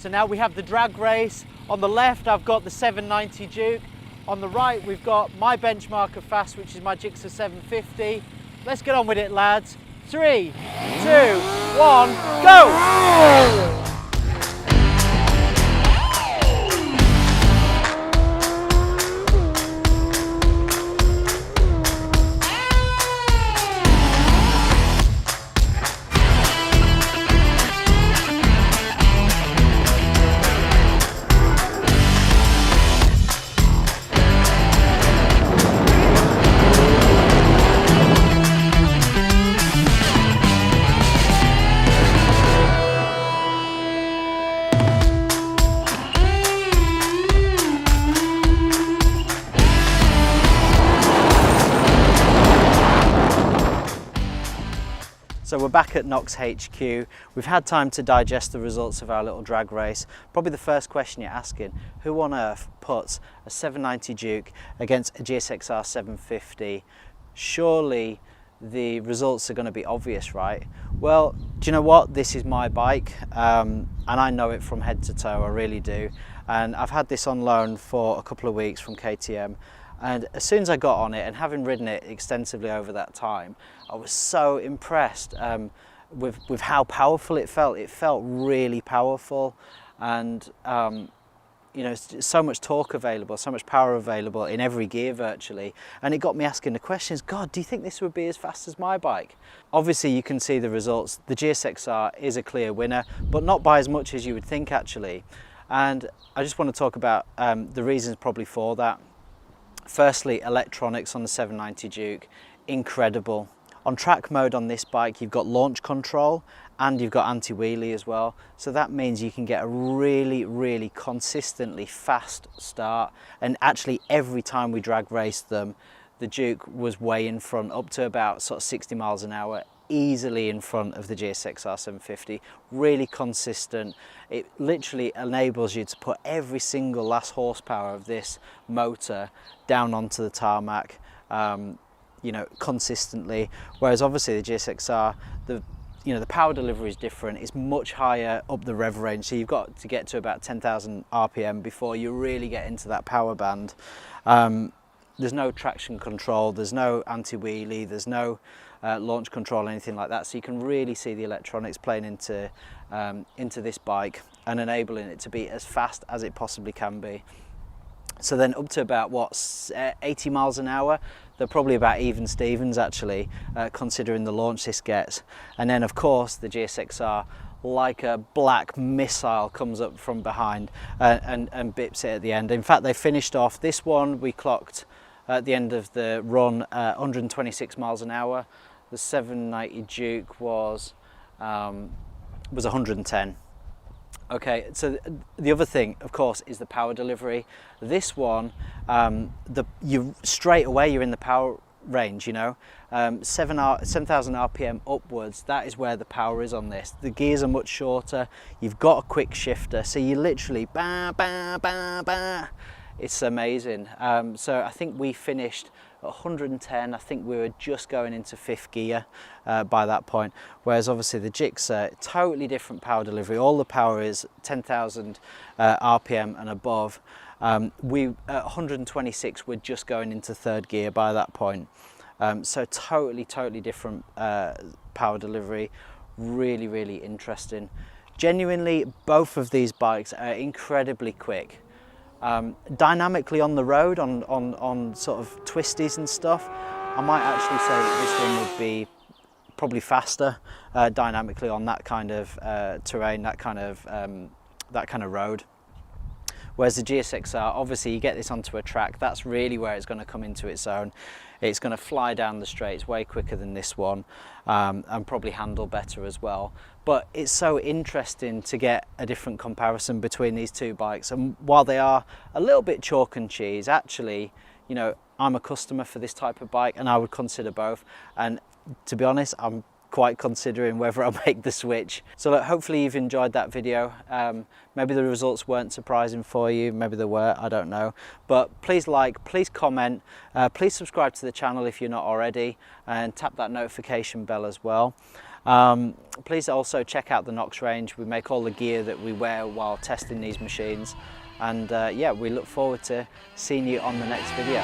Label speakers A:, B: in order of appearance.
A: So now we have the drag race. On the left, I've got the 790 Duke. On the right, we've got my benchmark of fast, which is my GSXR 750. Let's get on with it, lads. 3, 2, 1, go! So we're back at Knox HQ. We've had time to digest the results of our little drag race. Probably the first question you're asking, who on earth puts a 790 Duke against a GSXR 750? Surely the results are going to be obvious, right? Well, do you know what? This is my bike, and I know it from head to toe, I really do. And I've had this on loan for a couple of weeks from KTM. And as soon as I got on it, and having ridden it extensively over that time, I was so impressed with how powerful it felt. It felt really powerful, and you know, so much torque available, so much power available in every gear virtually. And it got me asking the questions, God, do you think this would be as fast as my bike? Obviously you can see the results. The GSXR is a clear winner, but not by as much as you would think actually. And I just want to talk about the reasons probably for that. Firstly, electronics on the 790 Duke, incredible. On track mode on this bike, you've got launch control and you've got anti-wheelie as well. So that means you can get a really, really consistently fast start. And actually every time we drag raced them, the Duke was way in front, up to about sort of 60 miles an hour, easily in front of the GSXR 750, really consistent. It literally enables you to put every single last horsepower of this motor down onto the tarmac, you know, consistently. Whereas obviously the GSXR, the power delivery is different. It's much higher up the rev range, so you've got to get to about 10,000 RPM before you really get into that power band. There's no traction control, there's no anti-wheelie, there's no launch control, anything like that. So you can really see the electronics playing into this bike and enabling it to be as fast as it possibly can be. So then up to about, what, 80 miles an hour, they're probably about even Stevens actually, considering the launch this gets. And then of course the GSXR, like a black missile, comes up from behind and bips it at the end. In fact, they finished off this one, we clocked at the end of the run 126 miles an hour. The 790 Duke was 110. Okay, so the other thing, of course, is the power delivery. This one, you straight away you're in the power range, you know, 7,000 RPM upwards. That is where the power is on this. The gears are much shorter. You've got a quick shifter, so you literally ba ba ba ba. It's amazing. So I think we finished at 110. I think we were just going into 5th gear by that point. Whereas obviously the GSXR, totally different power delivery. All the power is 10,000 RPM and above. We at 126, we're just going into 3rd gear by that point. So totally different power delivery. Really, really interesting. Genuinely, both of these bikes are incredibly quick. Dynamically on the road, on sort of twisties and stuff, I might actually say that this one would be probably faster dynamically on that kind of terrain, that kind of road. Whereas the GSXR, obviously you get this onto a track, that's really where it's going to come into its own. It's going to fly down the straights way quicker than this one, and probably handle better as well. But it's so interesting to get a different comparison between these two bikes. And while they are a little bit chalk and cheese, actually, you know, I'm a customer for this type of bike and I would consider both. And to be honest, I'm quite considering whether I'll make the switch. So look, hopefully you've enjoyed that video. Maybe the results weren't surprising for you, maybe they were, I don't know. But please like, please comment, please subscribe to the channel if you're not already, and tap that notification bell as well. Please also check out the Knox range. We make all the gear that we wear while testing these machines, and yeah, we look forward to seeing you on the next video.